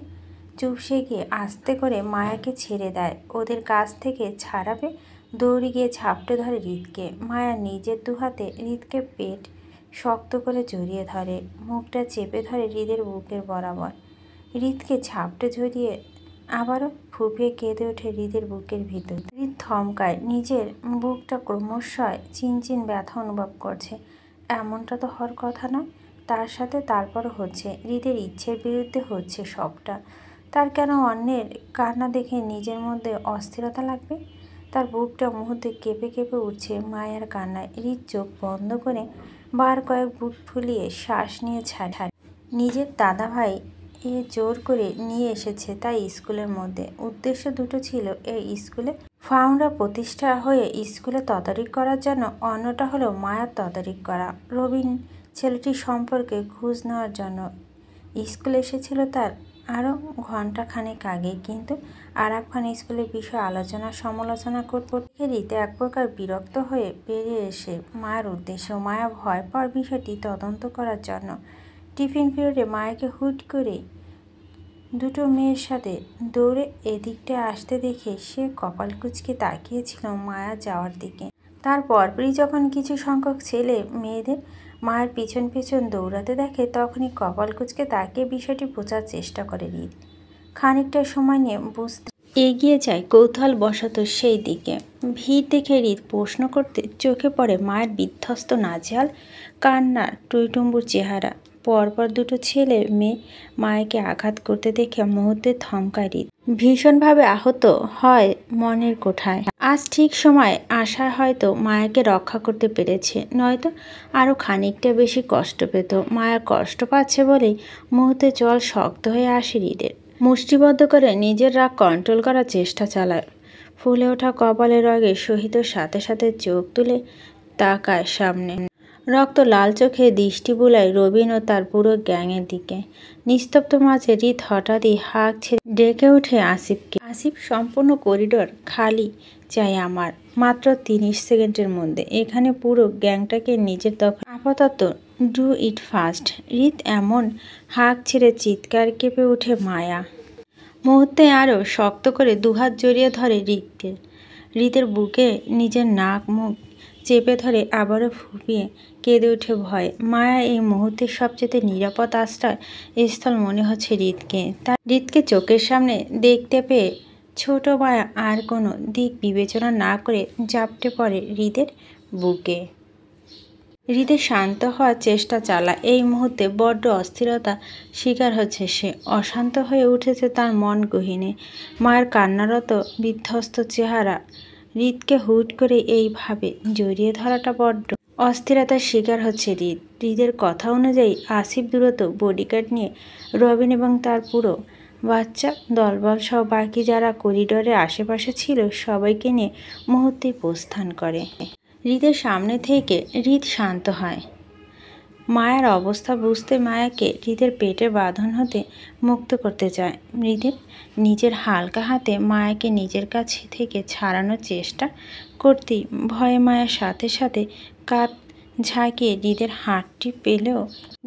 [SPEAKER 1] চুপসে গিয়ে আস্তে করে মায়াকে ছেড়ে দেয়। ওদের কাছ থেকে ছাড়াবে দৌড়ে গিয়ে ঝাপটে ধরে হৃদকে। মায়া নিজের দুহাতে হৃদকে পেট শক্ত করে জড়িয়ে ধরে, মুখটা চেপে ধরে হৃদের বুকের বরাবর। হৃদকে ঝাপটে জড়িয়ে আবারও ফুঁপিয়ে কেঁদে ওঠে হৃদের বুকের ভিতর। হৃদ থমকায়, নিজের বুকটা ক্রমশই চিনচিন ব্যথা অনুভব করছে। এমনটা তো হওয়ার কথা নয় তার সাথে, তারপরও হচ্ছে। হৃদের ইচ্ছের বিরুদ্ধে হচ্ছে সবটা। তার কেন অন্যের কান্না দেখে নিজের মধ্যে অস্থিরতা লাগবে? তার বুকটা মুহূর্তে কেঁপে কেঁপে উঠছে মায়ের কান্নায়। হৃদ চোখ বন্ধ করে বার কয়েক বুক ফুলিয়ে শ্বাস নিয়ে ছাড়ে। নিজের দাদাভাই জোর করে নিয়ে এসেছে তাই স্কুলের মধ্যে। উদ্দেশ্য দুটো ছিল, এই স্কুলে ফাউন্ডার প্রতিষ্ঠা হয়ে স্কুলে তদারকি করার জন্য, অন্যটা হলো মায়ার তদারকি করা। রবিন ছেলেটির সম্পর্কে খোঁজ নেওয়ার জন্য স্কুলে এসেছিল তার আরও ঘণ্টাখানেক আগে, কিন্তু আরাফ খান স্কুলের বিষয়ে আলোচনা সমালোচনা করতে রীতে এক প্রকার বিরক্ত হয়ে বেরিয়ে এসে মায়ের উদ্দেশ্যে। মায়া ভয় পাওয়ার বিষয়টি তদন্ত করার জন্য টিফিন পিরিয়ডে মায়াকে হুট করে দুটো মেয়ের সাথে দৌড়ে এদিকটায় আসতে দেখে সে কপাল কুঁচকে তাকিয়েছিল মায়া যাওয়ার দিকে। তারপরই যখন কিছু সংখ্যক ছেলে মেয়েদের মায়ের পিছন পিছন দৌড়াতে দেখে তখনই কপাল কুঁচকে তাকিয়ে বিষয়টি বোঝার চেষ্টা করে হৃদ। খানিকটা সময় নিয়ে বুঝতে এগিয়ে যায় কৌতূহল বশত সেই দিকে। ভিড় দেখে হৃদ প্রশ্ন করতে চোখে পড়ে মায়ের বিধ্বস্ত নাজেহাল কান্নার টইটুম্বুর চেহারা। পরপর দুটো ছেলে মেয়ে মায়াকে আঘাত করতে দেখে মুহূর্তে থমকায় হৃদ। ভীষণভাবে আহত হয় মনের কোঠায়। আজ ঠিক সময় আশায় হয়তো মায়াকে রক্ষা করতে পেরেছে, নয়তো আরও খানিকটা বেশি কষ্ট পেত। মায়া কষ্ট পাচ্ছে বলেই মুহূর্তে জল শক্ত হয়ে আসে হৃদের। মুষ্টিবদ্ধ করে নিজের রাগ কন্ট্রোল করার চেষ্টা চালায়। ফুলে ওঠা কপালের রগে সহিত সাথে সাথে চোখ তুলে তাকায় সামনে। রক্ত লাল চোখে দৃষ্টি বুলায় রবিন ও তার পুরো গ্যাংয়ের দিকে। নিস্তব্ধ মাঝে হৃদ হঠাৎই হাঁক ছেড়ে ডেকে ওঠে আসিফকে। আসিফ, সম্পূর্ণ করিডোর খালি চাই আমার, মাত্র 30 সেকেন্ডের মধ্যে এখানে পুরো গ্যাংটাকে নিজের দখল। আপাতত ডু ইট ফাস্ট। হৃদ এমন হাঁক ছেড়ে চিৎকার কেঁপে ওঠে মায়া। মুহূর্তে আরও শক্ত করে দুহাত জড়িয়ে ধরে হৃদকে। হৃদের বুকে নিজের নাক মুখ চেপে ধরে আবারও ফুঁপিয়ে কেঁদে ওঠে ভয়ে। মায়া এই মুহূর্তে সবচেয়ে নিরাপদ আশ্রয় স্থল মনে হচ্ছে হৃদকে। তার হৃদকে চোখের সামনে দেখতে পেয়ে ছোট মায়া আর কোনো দিক বিবেচনা না করে ঝাপটে পড়ে হৃদের বুকে। হৃদের শান্ত হওয়ার চেষ্টা চালায়। এই মুহূর্তে বড্ড অস্থিরতা শিকার হচ্ছে সে। অশান্ত হয়ে উঠেছে তার মন গহীনে। মায়ের কান্নারত বিধ্বস্ত চেহারা। হৃদকে হুট করে এইভাবে জড়িয়ে ধরাটা বড্ড অস্থিরতার শিকার হচ্ছে হৃদ। হৃদের কথা অনুযায়ী আসিফ দ্রুত বডিগার্ড নিয়ে রবিন এবং তার পুরো বাচ্চা দলবল সহ বাকি যারা করিডোরের আশেপাশে ছিল সবাইকে নিয়ে মুহূর্তেই প্রস্থান করে। হৃদের সামনে থেকে হৃদ শান্ত হয়। মায়ার অবস্থা বুঝতে মায়াকে হৃদের পেটের বাঁধন হতে মুক্ত করতে চায়। হৃদের নিজের হালকা হাতে মায়াকে নিজের কাছে থেকে ছাড়ানোর চেষ্টা করতেই ভয়ে মায়ের সাথে সাথে কাঁধ ঝাঁকিয়ে হৃদের হাতটি পেলেও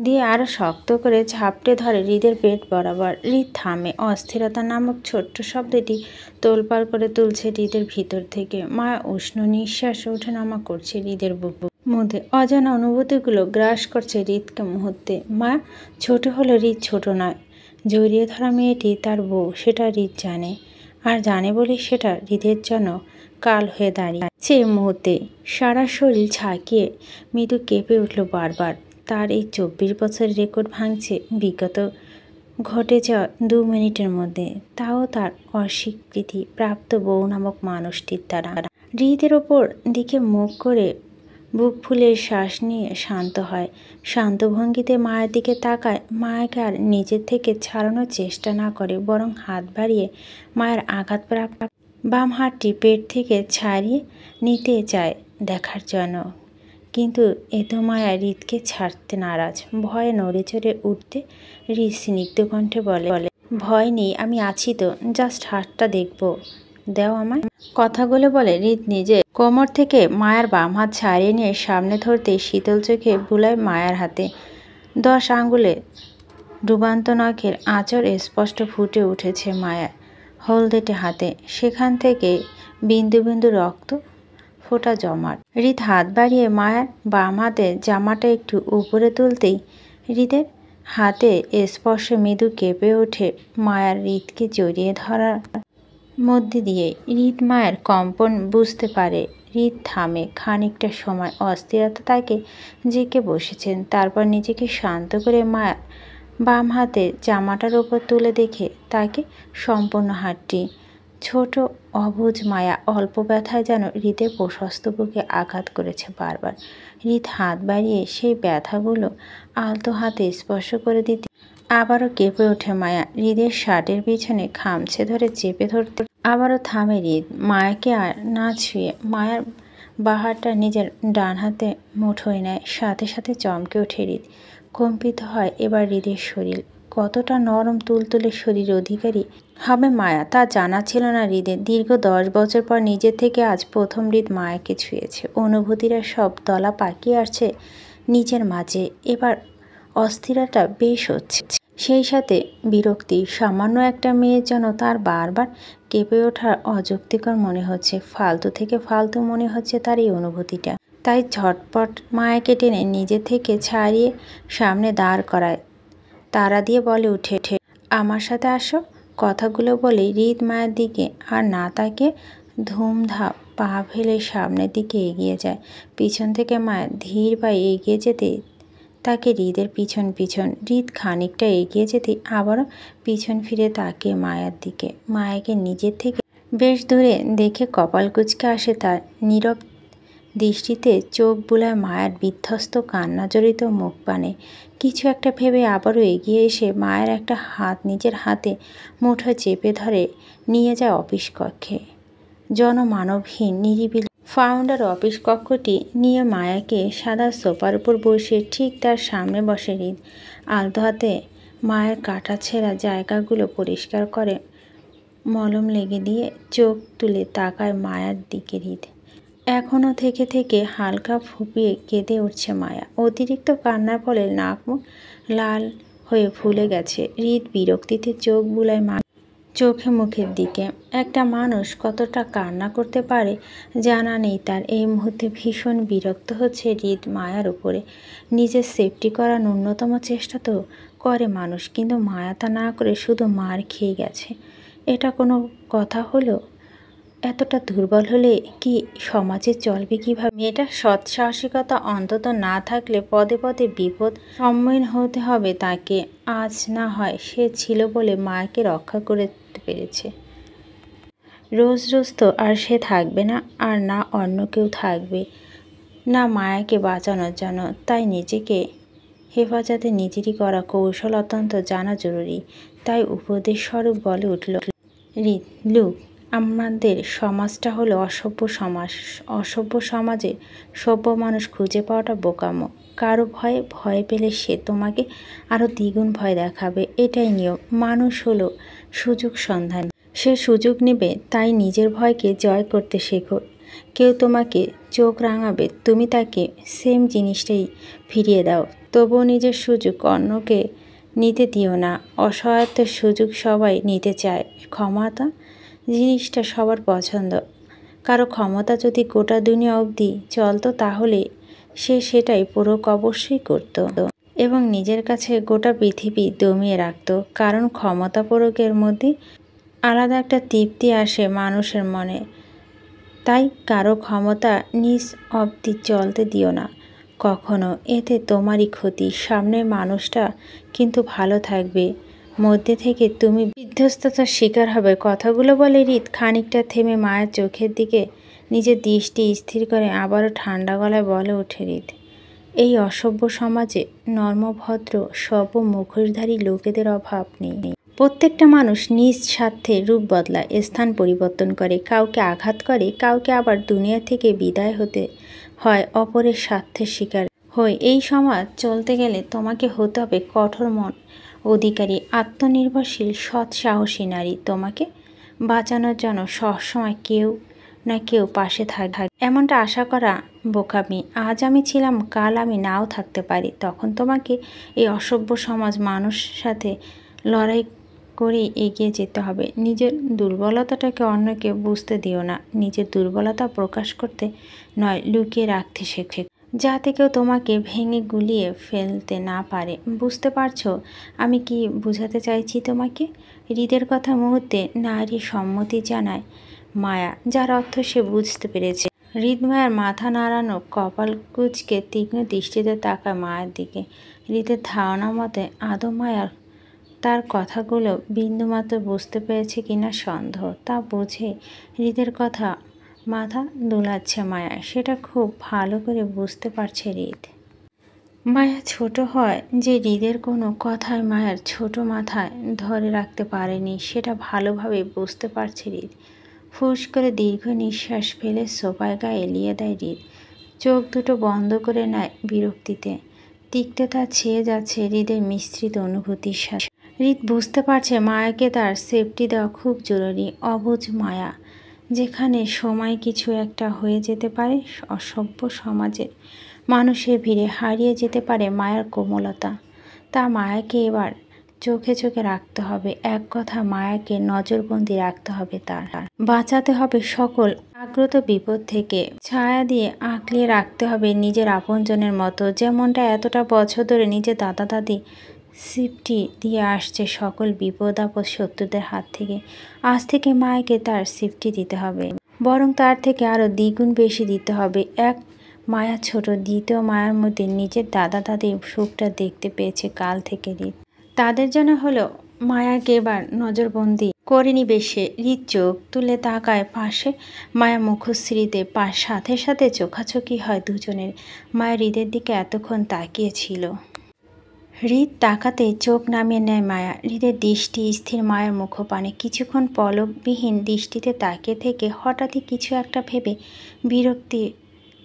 [SPEAKER 1] দিয়ে আরও শক্ত করে ঝাপটে ধরে হৃদের পেট বরাবর। হৃদ থামে। অস্থিরতা নামক ছোট্ট শব্দটি তোলপাড় করে তুলছে হৃদের ভিতর থেকে। মায়া উষ্ণ নিঃশ্বাস ওঠানামা করছে হৃদের বুক মধ্যে। অজানা অনুভূতিগুলো গ্রাস করছে হৃদকে মুহূর্তে। মায়া ছোট হলো হৃদ ছোট নয়। জড়িয়ে ধরা মেয়েটি তার বউ, সেটা হৃদ জানে। আর জানে বলে সেটা হৃদের জন্য কাল হয়ে দাঁড়িয়েছে। মুহূর্তে সারা শরীর ঝাঁকিয়ে মৃদু কেঁপে উঠল বারবার। তার এই 24 বছরের রেকর্ড ভাঙছে বিগত ঘটে যাওয়া 2 মিনিটের মধ্যে, তাও তার অস্বীকৃতি প্রাপ্ত বউ নামক মানুষটির দ্বারা। হৃদের ওপর দিকে মুখ করে বুক ফুলে শ্বাস নিয়ে শান্ত হয়। শান্ত ভঙ্গিতে মায়ের দিকে তাকায়। মায়াকে আর নিজের থেকে ছাড়ানোর চেষ্টা না করে, বরং হাত বাড়িয়ে মায়ের আঘাতপ্রাপ্ত বাম হাতটি পেট থেকে ছাড়িয়ে নিতে চায় দেখার জন্য। কিন্তু এতো মায়া হৃদকে ছাড়তে নারাজ। ভয়ে নড়ে চড়ে উঠতে হৃদ স্নিগ্ধ কণ্ঠে বলে, ভয় নেই, আমি আছি তো, জাস্ট হাতটা দেখবো, দাও আমায়। কথাগুলো বলে হৃদ নিজে কোমর থেকে মায়ার বাম হাত ছাড়িয়ে নিয়ে সামনে ধরতে শীতল চোখে বুলায় মায়ার হাতে। 10 আঙ্গুলে ডুবান্ত নখের আঁচড় স্পষ্ট ফুটে উঠেছে মায়ার হলদেটে হাতে। সেখান থেকে বিন্দু বিন্দু রক্ত ফোঁটা জমাট। হৃদ হাত বাড়িয়ে মায়ার বাম হাতে জামাটা একটু উপরে তুলতেই হৃদের হাতে স্পর্শে মৃদু কেঁপে ওঠে মায়ার। হৃদকে জড়িয়ে ধরার মধ্যে দিয়ে হৃদ মায়ের কম্পন বুঝতে পারে। হৃদ থামে। খানিকটা সময় অস্থিরতা তাকে জেঁকে বসেছেন। তারপর নিজেকে শান্ত করে মায়ার বাম হাতে জামাটার ওপর তুলে দেখে তাকে সম্পূর্ণ হাতটি। ছোট অবুঝ মায়া অল্প ব্যথায় যেন হৃদের প্রশস্ত বুকে আঘাত করেছে বারবার। হৃদ হাত বাড়িয়ে সেই ব্যথাগুলো আলতো হাতে স্পর্শ করে দিতে আবারও কেঁপে ওঠে মায়া। হৃদের শার্টের পিছনে খামছে ধরে চেপে ধরতে আবারও থামে হৃদ। মায়াকে আর না ছুঁয়ে মায়ার বাহারটা নিজের ডান হাতে মুঠোয় নেয়। সাথে সাথে চমকে ওঠে হৃদ। কম্পিত হয় এবার হৃদের শরীর। কতটা নরম তুলতুলে শরীর অধিকারী হবে মায়া তা জানা ছিল না হৃদের। দীর্ঘ 10 বছর পর নিজের থেকে আজ প্রথম হৃদ মায়াকে ছুঁয়েছে। অনুভূতিরা সব দলা পাকিয়ে আসছে নিজের মাঝে। এবার অস্থিরতা বেশ হচ্ছে, সেই সাথে বিরক্তি। সামান্য একটা মেয়ের জন্য তার বারবার কেঁপে ওঠার অযৌক্তিকর মনে হচ্ছে। ফালতু থেকে ফালতু মনে হচ্ছে তার এই অনুভূতিটা। তাই ঝটপট মায়াকে টেনে নিজে থেকে ছাড়িয়ে সামনে দাঁড় করায়। তাড়া দিয়ে বলে উঠে, আমার সাথে আসো। কথাগুলো বলে হৃদ মায়ের দিকে আর না তাকে ধুমধাপ পা ফেলে সামনের দিকে এগিয়ে যায়। পিছন থেকে মায়া ধীর পায়ে এগিয়ে যেতে তাকে হৃদের পিছন পিছন। হৃদ খানিকটা এগিয়ে যেতে আবারও পিছন ফিরে তাকে মায়ার দিকে। মায়াকে নিজের থেকে বেশ দূরে দেখে কপাল কুঁচকে আসে তার। নীরব দৃষ্টিতে চোখ বুলায় মায়ের বিধ্বস্ত কান্না জড়িত মুখ পানে। কিছু একটা ভেবে আবারও এগিয়ে এসে মায়ের একটা হাত নিজের হাতে মুঠো চেপে ধরে নিয়ে যায় অফিস কক্ষে। জনমানবহীন নিরিবিলি ফাউন্ডার অফিস কক্ষটি নিয়ে মায়াকে সাদা সোফার উপর বসে ঠিক তার সামনে বসে হৃদ। আলতো হাতে মায়ের কাটা ছেঁড়া জায়গাগুলো পরিষ্কার করে মলম লেগে দিয়ে চোখ তুলে তাকায় মায়ার দিকে হৃদ। এখনও থেকে থেকে হালকা ফুপিয়ে কেঁদে উঠছে মায়া। অতিরিক্ত কান্নার ফলে নাক মুখ লাল হয়ে ফুলে গেছে। হৃদ বিরক্তিতে চোখ বুলায় চোখে মুখের দিকে। একটা মানুষ কতটা কান্না করতে পারে জানা নেই তার। এই মুহূর্তে ভীষণ বিরক্ত হচ্ছে হৃদ মায়ার উপরে। নিজের সেফটি করার ন্যূনতম চেষ্টা তো করে মানুষ, কিন্তু মায়া তা না করে শুধু মার খেয়ে গেছে। এটা কোনো কথা হলো? এতটা দুর্বল হলে কি সমাজে চলবে কিভাবে? মেয়েটার সৎসাহসিকতা অন্তত না থাকলে পদে পদে বিপদ সম্মুখীন হতে হবে তাকে। আজ না হয় সে ছিল বলে মায়াকে রক্ষা করতে পেরেছে। রোজ রোজ তো আর সে থাকবে না, আর না অন্য কেউ থাকবে না মায়াকে বাঁচানোর জন্য। তাই নিজেকে হেফাজতে নিজেরই করা কৌশল অত্যন্ত জানা জরুরি। তাই উপদেশ স্বরূপ বলে উঠল হৃদ, লুক, আমাদের সমাজটা হলো অসভ্য সমাজ। অসভ্য সমাজে সভ্য মানুষ খুঁজে পাওয়াটা বোকামো। কারো ভয়ে ভয় পেলে সে তোমাকে আরও দ্বিগুণ ভয় দেখাবে। এটাই নিয়ম। মানুষ হলো সুযোগ সন্ধানী, সে সুযোগ নেবে। তাই নিজের ভয়কে জয় করতে শেখো। কেউ তোমাকে চোখ রাঙাবে, তুমি তাকে সেম জিনিসটাই ফিরিয়ে দাও। তবুও নিজের সুযোগ অন্যকে নিতে দিও না। অসহায়ত্বের সুযোগ সবাই নিতে চায়। ক্ষমতা জিনিসটা সবার পছন্দ। কারো ক্ষমতা যদি গোটা দুনিয়া অবধি চলতো তাহলে সে সেটাই প্রয়োগ অবশ্যই করত এবং নিজের কাছে গোটা পৃথিবী দমিয়ে রাখত। কারণ ক্ষমতা প্রয়োগের মধ্যে আলাদা একটা তৃপ্তি আসে মানুষের মনে। তাই কারো ক্ষমতা নিজ অবধি চলতে দিও না কখনো, এতে তোমারই ক্ষতি। সামনের মানুষটা কিন্তু ভালো থাকবে, মধ্যে থেকে তুমি বিধ্বস্ততার শিকার হবে। কথাগুলো বলে হৃদ খানিকটা থেমে মায়ের চোখের দিকে নিজের দৃষ্টি স্থির করে আবারও ঠান্ডা গলায় বলে ওঠে হৃদ, এই অসভ্য সমাজে নর্মভদ্র সভ্য মুখোশধারী লোকেদের অভাব নেই। প্রত্যেকটা মানুষ নিজ স্বার্থে রূপ বদলায়, স্থান পরিবর্তন করে, কাউকে আঘাত করে, কাউকে আবার দুনিয়া থেকে বিদায় হতে হয় অপরের স্বার্থের শিকার হয়ে। এই সমাজ চলতে গেলে তোমাকে হতে হবে কঠোর মন অধিকারী, আত্মনির্ভরশীল, সৎ সাহসী নারী। তোমাকে বাঁচানোর জন্য সবসময় কেউ না কেউ পাশে থাকবে, এমনটা আশা করা বোকামি। আজ আমি ছিলাম, কাল আমি নাও থাকতে পারি। তখন তোমাকে এই অসভ্য সমাজ মানুষ সাথে লড়াই করে এগিয়ে যেতে হবে। নিজের দুর্বলতাটাকে অন্যকে বুঝতে দিও না। নিজের দুর্বলতা প্রকাশ করতে নয়, লুকিয়ে রাখতে শেখে, যাতে কেউ তোমাকে ভেঙে গুলিয়ে ফেলতে না পারে। বুঝতে পারছো আমি কি বোঝাতে চাইছি তোমাকে? হৃদের কথা মুহূর্তে নারী সম্মতি জানায় মায়া, যার অর্থ সে বুঝতে পেরেছে। হৃদ মায়ের মাথা নাড়ানো, কপাল কুঁচকে তীক্ষ্ণ দৃষ্টিতে তাকায় মায়ের দিকে। হৃদের ধারণা মতে আদৌ মায়ার তার কথাগুলো বিন্দুমাত্র বুঝতে পেরেছে কিনা সন্দেহ। তা বুঝে হৃদের কথা মাথা দুলাচ্ছে মায়া, সেটা খুব ভালো করে বুঝতে পারছে হৃদ। মায়া ছোট হয় যে হৃদের কোনো কথাই মায়ের ছোট মাথায় ধরে রাখতে পারেনি, সেটা ভালোভাবে বুঝতে পারছে হৃদ। ফুস করে দীর্ঘ নিঃশ্বাস ফেলে সোফায় গায়ে এলিয়ে দেয় হৃদ। চোখ দুটো বন্ধ করে নেয় বিরক্তিতে। তিক্ততা ছেয়ে যাচ্ছে হৃদের মিশ্রিত অনুভূতির সাথে। হৃদ বুঝতে পারছে মায়াকে তার সেফটি দেওয়া খুব জরুরি। অবুঝ মায়া, যেখানে সময় কিছু একটা হয়ে যেতে পারে। অসভ্য সমাজের মানুষের ভিড়ে হারিয়ে যেতে পারে মায়ার কোমলতা। তা মায়াকে এবার চোখে চোখে রাখতে হবে। এক কথা, মায়াকে নজরবন্দি রাখতে হবে, তার বাঁচাতে হবে সকল আগ্রত বিপদ থেকে। ছায়া দিয়ে আঁকলিয়ে রাখতে হবে নিজের আপনজনের মতো, যেমনটা এতটা বছর ধরে নিজের দাদা দাদি সেফটি দিয়ে আসছে সকল বিপদ আপদ শত্রুদের হাত থেকে। আজ থেকে মায়াকে তার সেফটি দিতে হবে, বরং তার থেকে আরও দ্বিগুণ বেশি দিতে হবে। এক মায়া ছোট, দ্বিতীয় মায়ার মধ্যে নিজের দাদা দাদির সুখটা দেখতে পেয়েছে কাল থেকে হৃদ। তাদের জন্য হলো মায়াকে এবার নজরবন্দি করে নিবে সে। হৃদ চোখ তুলে তাকায় পাশে মায়া মুখশ্রীতে, সাথে সাথে চোখাচোখি হয় দুজনের। মায়া হৃদের দিকে এতক্ষণ তাকিয়েছিল। হৃদ তাকাতে চোখ নামিয়ে নেয় মায়া। হৃদের দৃষ্টি স্থির মায়ের মুখপানে। কিছুক্ষণ পলকবিহীন দৃষ্টিতে তাকিয়ে থেকে হঠাৎই কিছু একটা ভেবে বিরক্তি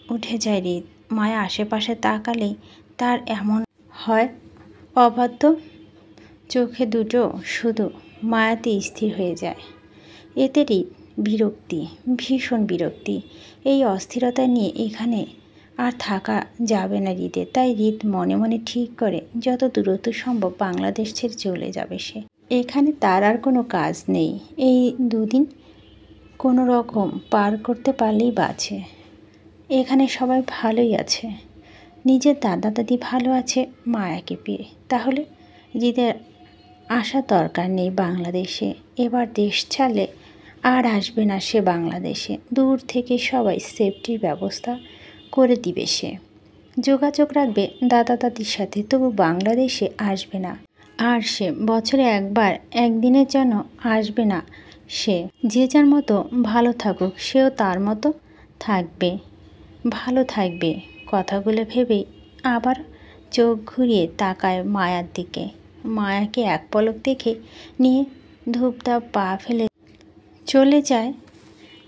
[SPEAKER 1] উঠে যায় হৃদ। মায়া আশেপাশে তাকালেই তার এমন হয়, অবাধ্য চোখে দুটো শুধু মায়াতে স্থির হয়ে যায়। এতে হৃদ বিরক্তি, ভীষণ বিরক্তি। এই অস্থিরতা নিয়ে এখানে আর থাকা যাবে না হৃদের। তাই হৃদ মনে মনে ঠিক করে যত দূরত্ব সম্ভব বাংলাদেশ ছেড়ে চলে যাবে সে। এখানে তার আর কোনো কাজ নেই। এই দুদিন কোনো রকম পার করতে পারলেই বাঁচে। এখানে সবাই ভালোই আছে, নিজের দাদা দাদি ভালো আছে মায়াকে পেয়ে। তাহলে হৃদের আসার দরকার নেই বাংলাদেশে। এবার দেশ ছাড়লে আর আসবে না সে বাংলাদেশে। দূর থেকে সবাই সেফটির ব্যবস্থা করে দিবে সে। যোগাযোগ রাখবে দাদা দাদির সাথে, তবু বাংলাদেশে আসবে না। আর সে বছরে একবার একদিনের জন্য আসবে না সে। যে যার মতো ভালো থাকুক, সেও তার মতো থাকবে, ভালো থাকবে। কথাগুলো ভেবেই আবার চোখ ঘুরিয়ে তাকায় মায়ার দিকে। মায়াকে এক পলক দেখে নিয়ে ধূপধাপ পা ফেলে চলে যায়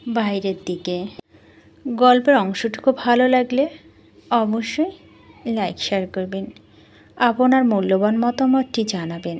[SPEAKER 1] বাইরের দিকে। গল্পের অংশটুকু ভালো লাগলে অবশ্যই লাইক শেয়ার করবেন, আপনার মূল্যবান মতামতটি জানাবেন।